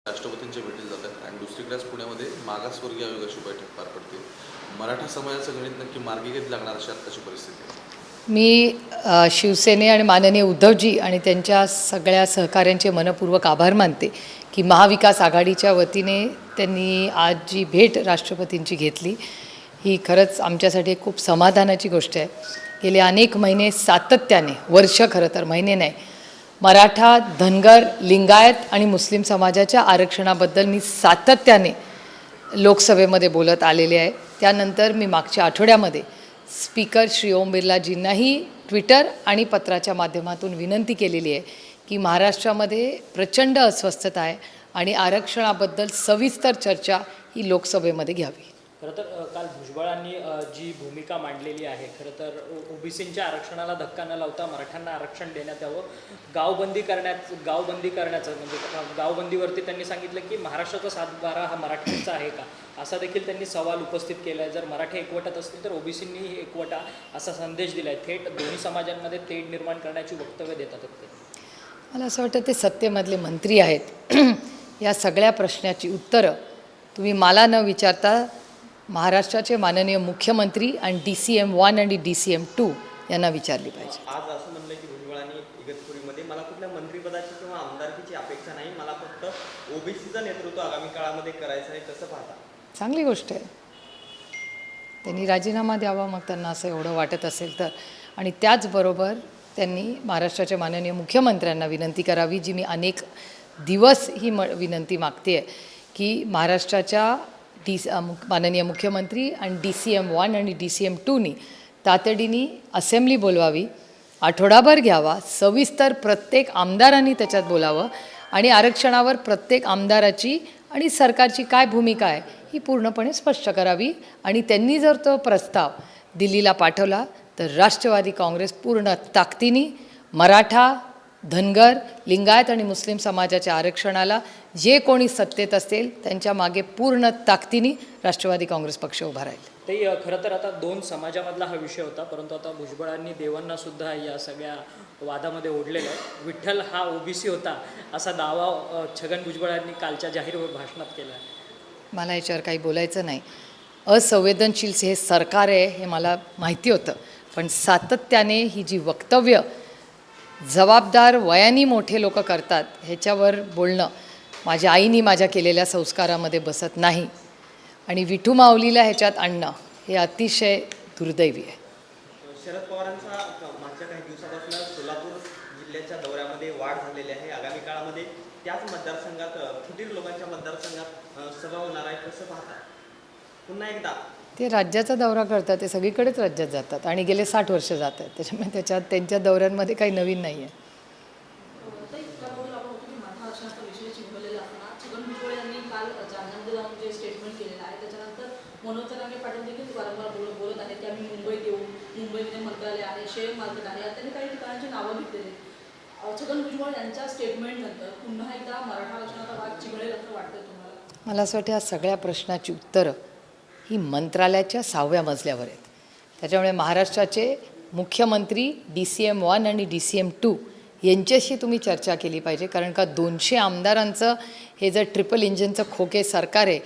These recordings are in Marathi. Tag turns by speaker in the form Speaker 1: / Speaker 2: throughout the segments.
Speaker 1: राष्ट्रपतींच्या भेटीला जातात आणि दुसरीकडेच पुण्यामध्ये मागासवर्गीय आयोगाची बैठक पार पडते. मराठा समाजाचं गणित नक्की मार्गी कधी लागणार अशी आत्ताची परिस्थिती आहे.
Speaker 2: मी शिवसेने आणि माननीय उद्धवजी आणि त्यांच्या सगळ्या सहकाऱ्यांचे मनपूर्वक आभार मानते की महाविकास आघाडीच्या वतीने त्यांनी आज जी भेट राष्ट्रपतींची घेतली ही खरंच आमच्यासाठी खूप समाधानाची गोष्ट आहे. गेले अनेक महिने सातत्याने, वर्ष खरं तर महिने नाही, मराठा, धनगर, लिंगायत आणि मुस्लिम समाजाच्या आरक्षणाबद्दल मी सातत्याने लोकसभेमध्ये बोलत आलेले आहे. त्यानंतर मी मागच्या आठवड्यामध्ये स्पीकर श्री ओम बिर्लाजींनाही ट्विटर आणि पत्राच्या माध्यमातून विनंती केलेली आहे की महाराष्ट्रामध्ये प्रचंड अस्वस्थता आहे आणि आरक्षणाबद्दल सविस्तर चर्चा ही लोकसभेमध्ये घ्यावी.
Speaker 3: खरं तर काल भुजबळांनी जी भूमिका मांडलेली आहे, खरं तर ओबीसींच्या आरक्षणाला धक्का न लावता मराठ्यांना आरक्षण देण्यात यावं, गावबंदी करण्याचं म्हणजे गावबंदीवरती त्यांनी सांगितलं की महाराष्ट्राचा 7-12 हा मराठ्यांचा आहे का, असा देखील त्यांनी सवाल उपस्थित केला आहे. जर मराठी एकवटत असतील तर ओबीसींनीही एकवटा असा संदेश दिला आहे. थेट दोन्ही समाजांमध्ये तेढ निर्माण करण्याची वक्तव्य देतात ते.
Speaker 2: मला असं वाटतं ते सत्तेमधले मंत्री आहेत. या सगळ्या प्रश्नाची उत्तरं तुम्ही मला न विचारता महाराष्ट्राचे माननीय मुख्यमंत्री आणि DCM 1 आणि DCM 2 यांना विचारली पाहिजे.
Speaker 4: आज असं म्हणलं की भुजबळांनी इगतपुरीमध्ये मला कुठल्या मंत्रिपदाची किंवा आमदारकीची अपेक्षा नाही, मला फक्त ओबीसीचं नेतृत्व आगामी काळामध्ये करायचं आहे. कसं पाहता?
Speaker 2: चांगली गोष्ट आहे. त्यांनी राजीनामा द्यावा मग त्यांना असं एवढं वाटत असेल तर. आणि त्याचबरोबर त्यांनी महाराष्ट्राच्या माननीय मुख्यमंत्र्यांना विनंती करावी, जी मी अनेक दिवस ही विनंती मागते आहे की महाराष्ट्राच्या माननीय मुख्यमंत्री आणि DCM 1 आणि DCM 2नी तातडीने असेंब्ली बोलवावी, आठवडाभर घ्यावा, सविस्तर प्रत्येक आमदारांनी त्याच्यात बोलावं आणि आरक्षणावर प्रत्येक आमदाराची आणि सरकारची काय भूमिका आहे ही पूर्णपणे स्पष्ट करावी. आणि त्यांनी जर तो प्रस्ताव दिल्लीला पाठवला तर राष्ट्रवादी काँग्रेस पूर्ण ताकदीने मराठा, धनगर, लिंगायत आणि मुस्लिम समाजाच्या आरक्षणाला जे कोणी सत्तेत असेल त्यांच्या मागे पूर्ण ताकदीने राष्ट्रवादी काँग्रेस पक्ष उभा राहील.
Speaker 3: ते खरं तर आता दोन समाजामधला हा विषय होता, परंतु आता भुजबळांनी देवांना सुद्धा या सगळ्या वादामध्ये ओढलेलं आहे. विठ्ठल हा ओबीसी होता असा दावा छगन भुजबळांनी कालच्या जाहीर भाषणात केला आहे.
Speaker 2: मला याच्यावर काही बोलायचं नाही. असंवेदनशील हे सरकार आहे हे मला माहिती होतं, पण सातत्याने ही जी वक्तव्य जबाबदार वयानी मोठे लोक करतात ह्याच्यावर बोलणं माझ्या आईनी माझ्या केलेल्या संस्कारामध्ये बसत नाही. आणि विठू माऊलीला ह्याच्यात आणणं हे अतिशय दुर्दैवी आहे.
Speaker 4: शरद पवारांचा मागच्या काही दिवसापासून सोलापूर जिल्ह्याच्या दौऱ्यामध्ये वाढ झालेली आहे. आगामी काळामध्ये त्याच मतदारसंघात फुटीर लोकांच्या मतदारसंघात सभा होणार आहे. कसं पाहता? पुन्हा एकदा
Speaker 2: ते राज्याचा दौरा करतात, ते सगळीकडेच राज्यात जातात आणि गेले 60 वर्ष जात आहेत. त्याच्यामुळे त्याच्यात त्यांच्या दौऱ्यांमध्ये काही नवीन नाही आहे. मला असं वाटतं या सगळ्या प्रश्नाची उत्तरं ही मंत्रालयाच्या 6व्या मजल्यावर आहेत. त्याच्यामुळे महाराष्ट्राचे मुख्यमंत्री DCM 1 आणि DCM 2 यांच्याशी तुम्ही चर्चा केली पाहिजे, कारण का 200 आमदारांचं हे जर ट्रिपल इंजिनचं खोके सरकार आहे,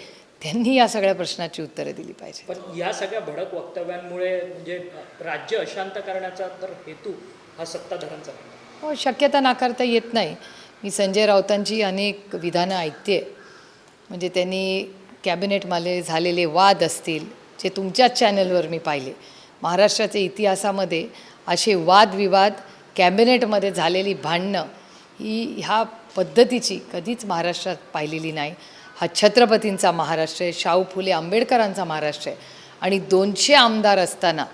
Speaker 2: त्यांनी या सगळ्या प्रश्नाची उत्तरं दिली पाहिजे.
Speaker 3: पण या सगळ्या भडक वक्तव्यांमुळे म्हणजे राज्य अशांत करण्याचा तर हेतू हा सत्ताधाऱ्यांचा नाही.
Speaker 2: हो, शक्यता नाकारता येत नाही. मी संजय राऊतांची अनेक विधानं ऐकते. म्हणजे त्यांनी कॅबिनेटमध्ये झालेले वाद असतील, जे तुमच्याच चॅनलवर मी पाहिले. महाराष्ट्राच्या इतिहासामध्ये असे वादविवाद, कॅबिनेटमध्ये झालेली भांडणं ही ह्या पद्धतीची कधीच महाराष्ट्रात पाहिलेली नाही. हा छत्रपतींचा महाराष्ट्र आहे, शाहू फुले आंबेडकरांचा महाराष्ट्र आहे. आणि 200 आमदार असताना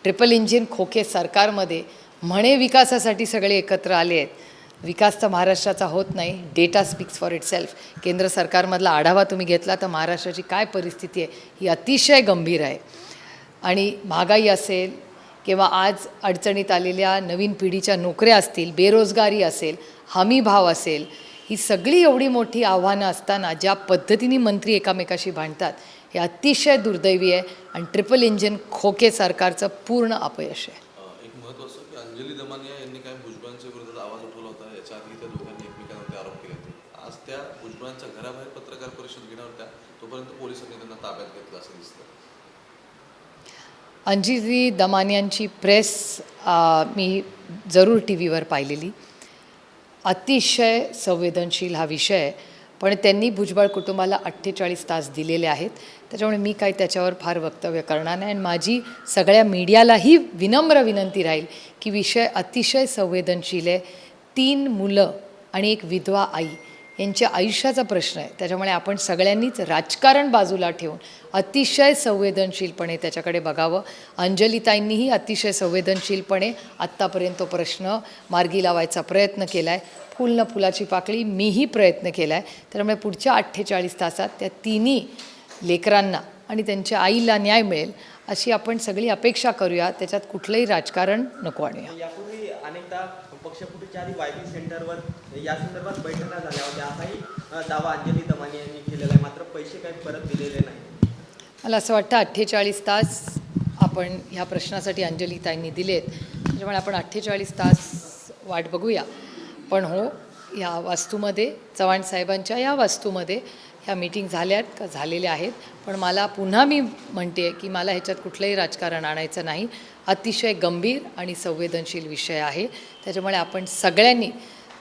Speaker 2: ट्रिपल इंजिन खोके सरकारमध्ये म्हणे विकासासाठी सगळे एकत्र आले आहेत. विकास तर महाराष्ट्राचा होत नाही. Data speaks for itself. केंद्र सरकारमधला आढावा तुम्ही घेतला तर महाराष्ट्राची काय परिस्थिती आहे ही अतिशय गंभीर आहे. आणि महागाई असेल किंवा आज अडचणीत आलेल्या नवीन पिढीच्या नोकऱ्या असतील, बेरोजगारी असेल, हमी भाव असेल, ही सगळी एवढी मोठी आव्हानं असताना ज्या पद्धतीने मंत्री एकामेकाशी भांडतात हे अतिशय दुर्दैवी आहे आणि ट्रिपल इंजिन खोके सरकारचं पूर्ण अपयश आहे.
Speaker 1: एक महत्त्वाचं की अंजली दमानिया यांनी काय भुजबळांच्या विरोधात आवाज उठवला होता. याच्या आधी त्या दोघांनी एकमेकांवरती आरोप केले होते. आज त्या भुजबळांच्या घराबाहेर पत्रकार परिषद घेणार होत्या तोपर्यंत पोलिसांनी त्यांना ताब्यात घेतलं असं दिसतं.
Speaker 2: अंजली दमानियांची प्रेस मी जरूर टी व्हीवर पाहिलेली. अतिशय संवेदनशील हा विषय आहे, पण त्यांनी भुजबळ कुटुंबाला 48 तास दिलेले आहेत. त्याच्यामुळे मी काही त्याच्यावर फार वक्तव्य करणार नाही. आणि माझी सगळ्या मीडियालाही विनम्र विनंती राहील की विषय अतिशय संवेदनशील आहे. 3 मुलं आणि एक विधवा आई यांच्या आयुष्याचा प्रश्न आहे. त्याच्यामुळे आपण सगळ्यांनीच राजकारण बाजूला ठेवून अतिशय संवेदनशीलपणे त्याच्याकडे बघावं. अंजलीताईंनीही अतिशय संवेदनशीलपणे आत्तापर्यंत तो प्रश्न मार्गी लावायचा प्रयत्न केला आहे. फुल न फुलाची पाकळी मीही प्रयत्न केला आहे. त्यामुळे पुढच्या 48 तासात त्या तिन्ही लेकरांना आणि त्यांच्या आईला न्याय मिळेल अशी आपण सगळी अपेक्षा करूया. त्याच्यात कुठलंही राजकारण नको आणूया.
Speaker 4: यापूर्वी अनेकदा पक्षफुटीच्या आधी वायबी सेंटरवर या संदर्भात बैठका झाल्या होत्या. असाही दावा अंजली दमानी यांनी केलेला आहे, मात्र पैसे काही परत दिलेले नाही.
Speaker 2: मला असं वाटतं 48 तास आपण ह्या प्रश्नासाठी अंजलीताईंनी दिलेत. त्याच्यामुळे आपण 48 तास वाट बघूया. पण हो, या वास्तूमध्ये चव्हाण साहेबांच्या या वास्तूमध्ये ह्या मीटिंग झालेल्या आहेत. पण मला पुन्हा मी म्हणते की मला ह्याच्यात कुठलंही राजकारण आणायचं नाही. अतिशय गंभीर आणि संवेदनशील विषय आहे. त्याच्यामुळे आपण सगळ्यांनी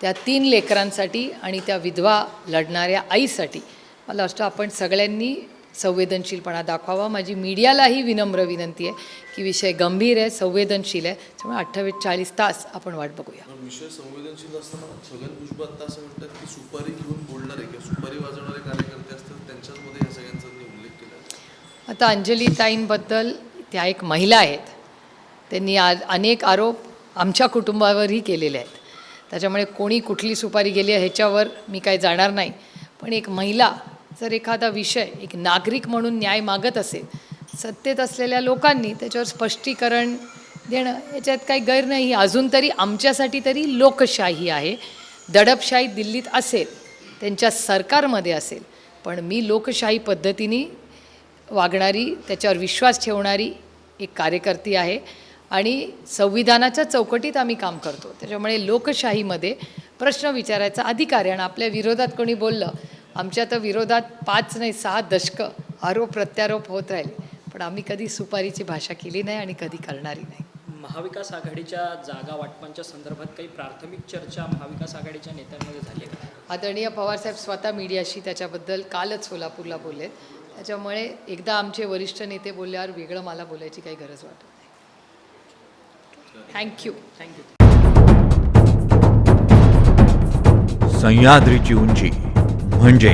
Speaker 2: त्या 3 लेकरांसाठी आणि त्या विधवा लढणाऱ्या आईसाठी मला वाटतं आपण सगळ्यांनी संवेदनशीलपणा दाखवावा. माझी मीडियालाही विनम्र विनंती आहे की विषय गंभीर आहे, संवेदनशील आहे. त्यामुळे 48 तास आपण वाट बघूया.
Speaker 1: विषय संवेदनशील असताना छगन भुजबळ आता असं म्हणतात की सुपारी घेऊन बोलणारे किंवा सुपारी वाजवणारे कार्यकर्ते असतात त्यांच्याचमध्ये या सगळ्यांचा उल्लेख केला.
Speaker 2: आता अंजलीताईंबद्दल त्या एक महिला आहेत. त्यांनी अनेक आरोप आमच्या कुटुंबावरही केलेले आहेत. त्याच्यामुळे कोणी कुठली सुपारी गेली आहे ह्याच्यावर मी काही जाणार नाही. पण एक महिला जर एखादा विषय एक नागरिक म्हणून न्याय मागत असेल, सत्तेत असलेल्या लोकांनी त्याच्यावर स्पष्टीकरण देणं याच्यात काही गैर नाही. अजून तरी आमच्यासाठी तरी लोकशाही आहे. दडपशाही दिल्लीत असेल, त्यांच्या सरकारमध्ये असेल, पण मी लोकशाही पद्धतीने वागणारी, त्याच्यावर विश्वास ठेवणारी एक कार्यकर्ती आहे आणि संविधानाच्या चौकटीत आम्ही काम करतो. त्याच्यामुळे लोकशाहीमध्ये प्रश्न विचारायचा अधिकार आहे. आणि आपल्या विरोधात कोणी बोललं, आमच्या तर विरोधात 5 नाही 6 दशकं आरोप प्रत्यारोप होत राहिले, पण आम्ही कधी सुपारीची भाषा केली नाही आणि कधी करणारी नाही.
Speaker 3: महाविकास आघाडीच्या जागा वाटपांच्या संदर्भात काही प्राथमिक चर्चा महाविकास आघाडीच्या नेत्यांमध्ये झाली आहे का?
Speaker 2: आदरणीय पवारसाहेब स्वतः मीडियाशी त्याच्याबद्दल कालच सोलापूरला बोललेत. त्याच्यामुळे एकदा आमचे वरिष्ठ नेते बोलल्यावर वेगळं मला बोलायची काही गरज वाटत नाही. थँक्यू.
Speaker 5: सह्याद्रीची उंची म्हणजे